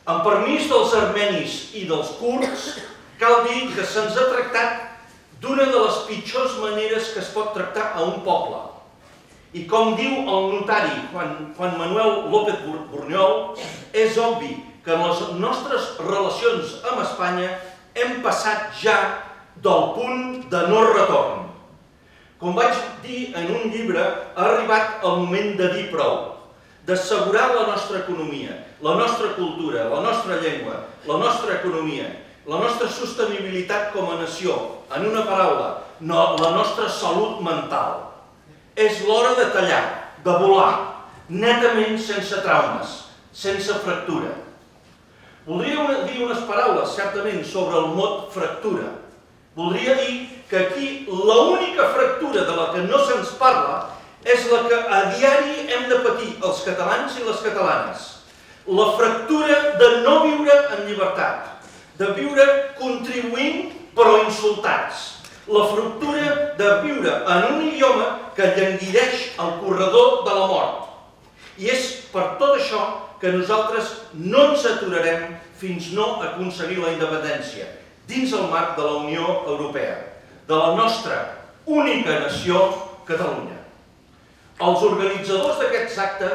Amb permís dels armenis i dels kurds, cal dir que se'ns ha tractat d'una de les pitjors maneres que es pot tractar a un poble. I com diu el notari Juan Manuel López Borñol, és obvi que en les nostres relacions amb Espanya hem passat ja del punt de no retorn. Com vaig dir en un llibre, ha arribat el moment de dir prou, d'assegurar la nostra economia, la nostra cultura, la nostra llengua, la nostra economia, la nostra sostenibilitat com a nació, en una paraula, la nostra salut mental. És l'hora de tallar, de volar, netament sense traumes, sense fractura. Voldria dir unes paraules, certament, sobre el mot fractura. Voldria dir que aquí l'única fractura de la que no se'ns parla és la que a diari hem de patir els catalans i les catalanes. La fractura de no viure en llibertat, de viure contribuint però insultats. La fractura de viure en un idioma que llanguideix el corredor de la mort. I és per tot això que nosaltres no ens aturarem fins no aconseguir la independència dins el marc de la Unió Europea, de la nostra única nació, Catalunya. Els organitzadors d'aquest acte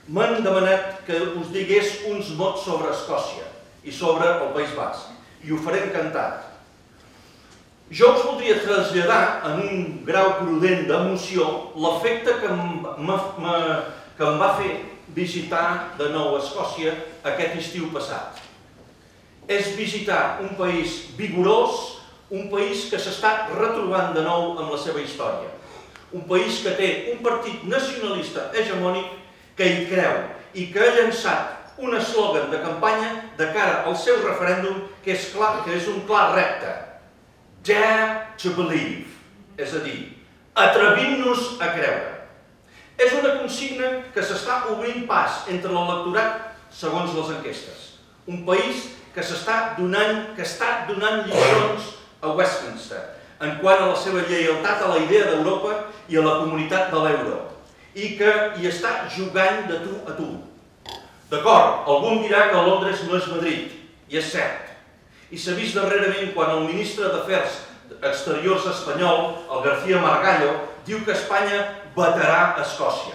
m'han demanat que us digués uns mots sobre Escòcia i sobre el País Basc, i ho faré encantat. Jo us voldria traslladar en un grau prudent d'emoció l'efecte que em va fer visitar de nou Escòcia aquest estiu passat. És visitar un país vigorós, un país que s'està retrobant de nou amb la seva història. Un país que té un partit nacionalista hegemònic que hi creu i que ha llançat un eslògan de campanya de cara al seu referèndum que és un clar repte. Dare to believe, és a dir, atrevint-nos a creure. És una consigna que s'està obrint pas entre l'electorat segons les enquestes. Un país que està donant lliçons a Westminster en quant a la seva lleialtat a la idea d'Europa i a la comunitat de l'euro, i que hi està jugant de tu a tu. D'acord, algú dirà que Londres no és Madrid, i és cert. I s'ha vist darrerament quan el ministre d'Afers Exteriors espanyol, el García Margallo, diu que Espanya vetarà Escòcia.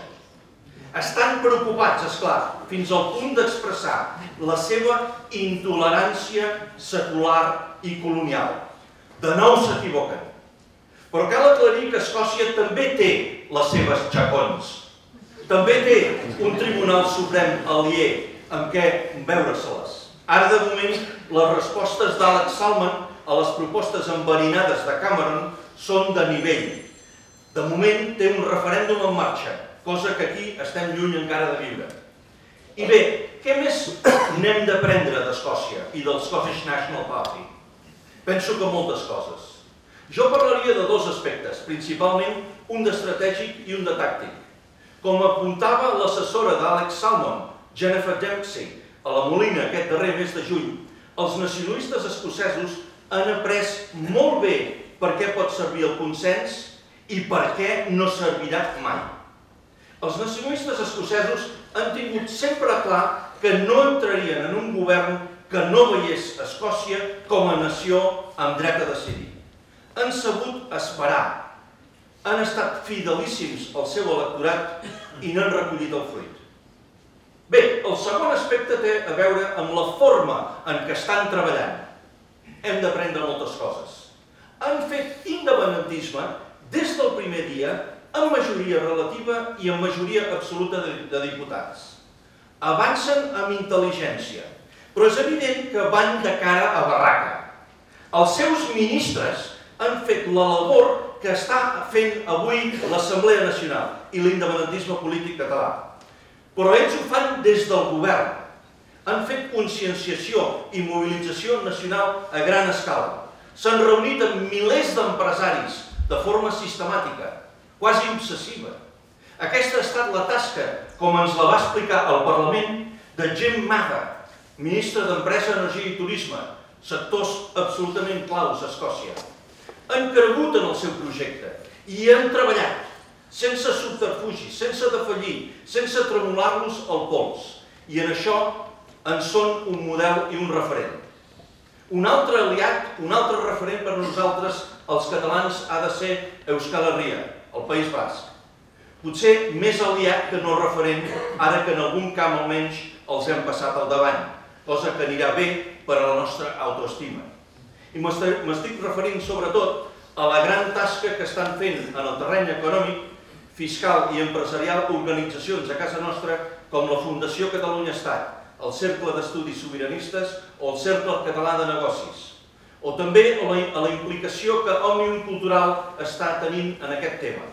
Estan preocupats, esclar, fins al punt d'expressar la seva intolerància secular i colonial. De nou s'equivoquen. Però cal aclarir que Escòcia també té les seves xacons. També té un Tribunal Suprem aliè amb què veure-se-les. Ara, de moment, les respostes d'Alex Salmond a les propostes enverinades de Cameron són de nivell. De moment té un referèndum en marxa, cosa que aquí estem lluny encara de viure. I bé, què més n'hem d'aprendre d'Escòcia i del Scottish National Party? Penso que moltes coses. Jo parlaria de dos aspectes, principalment un d'estratègic i un de tàctic. Com apuntava l'assessora d'Alex Salmond, Jennifer Dempsey, a la Molina aquest darrer mes de juny, els nacionalistes escocesos han après molt bé per què pot servir el consens i per què no servirà mai. Els nacionalistes escocesos han tingut sempre clar que no entrarien en un govern que no veiés Escòcia com a nació amb dret a decidir. Han sabut esperar, han estat fidelíssims al seu electorat i n'han recollit el fruit. Bé, el segon aspecte té a veure amb la forma en què estan treballant. Hem d'aprendre moltes coses. Han fet independentisme des del primer dia amb majoria relativa i amb majoria absoluta de diputats. Avancen amb intel·ligència, però és evident que van de cara a barraca. Els seus ministres han fet la labor que està fent avui l'Assemblea Nacional i l'independentisme polític català. Però ells ho fan des del govern. Han fet conscienciació i mobilització nacional a gran escala. S'han reunit amb milers d'empresaris de forma sistemàtica, quasi obsessiva. Aquesta ha estat la tasca, com ens la va explicar al Parlament, de Jim Mather, ministre d'Empresa, Energia i Turisme, sectors absolutament claus a Escòcia. Han cregut en el seu projecte i han treballat sense subterfugi, sense defallir, sense tremolar-los el pols. I en això en són un model i un referent. Un altre aliat, un altre referent per nosaltres, els catalans, ha de ser Euskal Herria, el País Basc. Potser més aliat que no referent, ara que en algun camp almenys els hem passat al davant, cosa que anirà bé per a la nostra autoestima. I m'estic referint sobretot a la gran tasca que estan fent en el terreny econòmic, fiscal i empresarial organitzacions a casa nostra com la Fundació Catalunya Estat, el Cercle d'Estudis Sobiranistes o el Cercle Català de Negocis, o també a la implicació que Òmnium Cultural està tenint en aquest tema.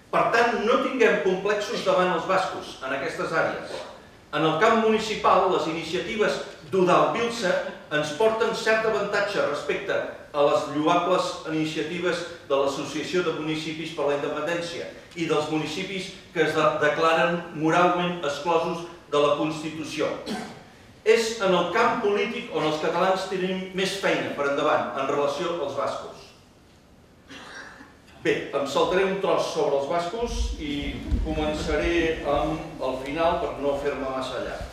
Per tant, no tinguem complexos davant els bascos en aquestes àrees. En el camp municipal, les iniciatives d'Udalbiltza ens porten cert avantatge respecte a les lloables iniciatives de l'Associació de Municipis per la Independència i dels municipis que es declaren moralment exclosos de la Constitució. És en el camp polític on els catalans tenim més feina per endavant en relació als bascos. Bé, em saltaré un tros sobre els bascos i començaré amb el final per no fer-me massa llarg.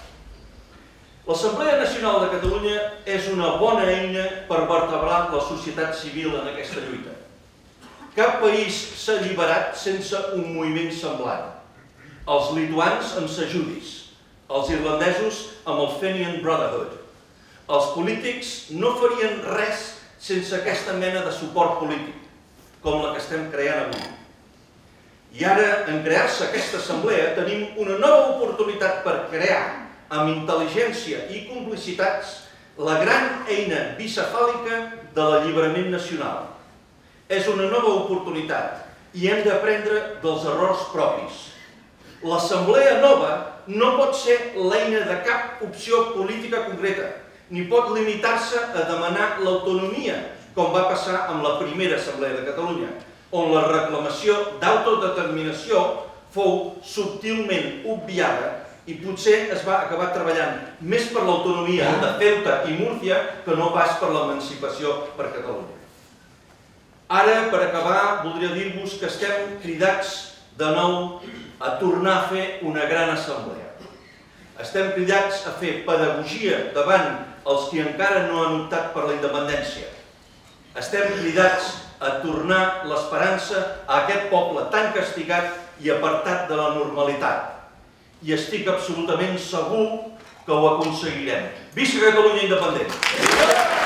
L'Assemblea Nacional de Catalunya és una bona eina per vertebrar la societat civil en aquesta lluita. Cap país s'ha alliberat sense un moviment semblant. Els lituans amb Sajudis, els irlandesos amb el Fenian Brotherhood. Els polítics no farien res sense aquesta mena de suport polític, com la que estem creant avui. I ara, en crear-se aquesta assemblea, tenim una nova oportunitat per crear, amb intel·ligència i complicitats, la gran eina bicefàlica de l'alliberament nacional. És una nova oportunitat i hem d'aprendre dels errors propis. L'assemblea nova no pot ser l'eina de cap opció política concreta, ni pot limitar-se a demanar l'autonomia, com va passar amb la primera Assemblea de Catalunya, on la reclamació d'autodeterminació fou subtilment obviada i potser es va acabar treballant més per l'autonomia de Ceuta i Múrcia que no pas per l'emancipació per Catalunya. Ara, per acabar, voldria dir-vos que estem cridats de nou a tornar a fer una gran assemblea. Estem cridats a fer pedagogia davant els que encara no han optat per la independència. Estem cridats a tornar l'esperança a aquest poble tan castigat i apartat de la normalitat. I estic absolutament segur que ho aconseguirem. Visca Catalunya independent!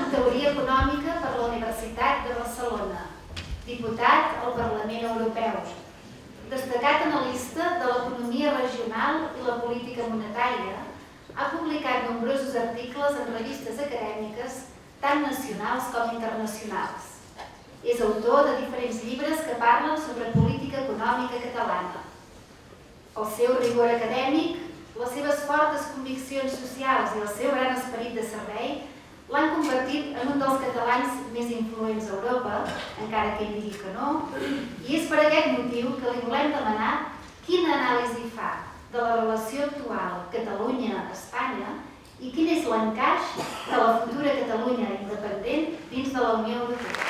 Teoria Econòmica per la Universitat de Barcelona, diputat al Parlament Europeu, destacat analista de l'economia regional i la política monetària, ha publicat nombrosos articles en revistes acadèmiques tant nacionals com internacionals. És autor de diferents llibres que parlen sobre política econòmica catalana. El seu rigor acadèmic, les seves fortes conviccions socials i el seu gran esperit de servei l'han convertit en un dels catalans més influents a Europa, encara que ell digui que no, i és per aquest motiu que li volem demanar quina anàlisi fa de la relació actual Catalunya-Espanya i quin és l'encaix de la futura Catalunya independent dins de la Unió Europea.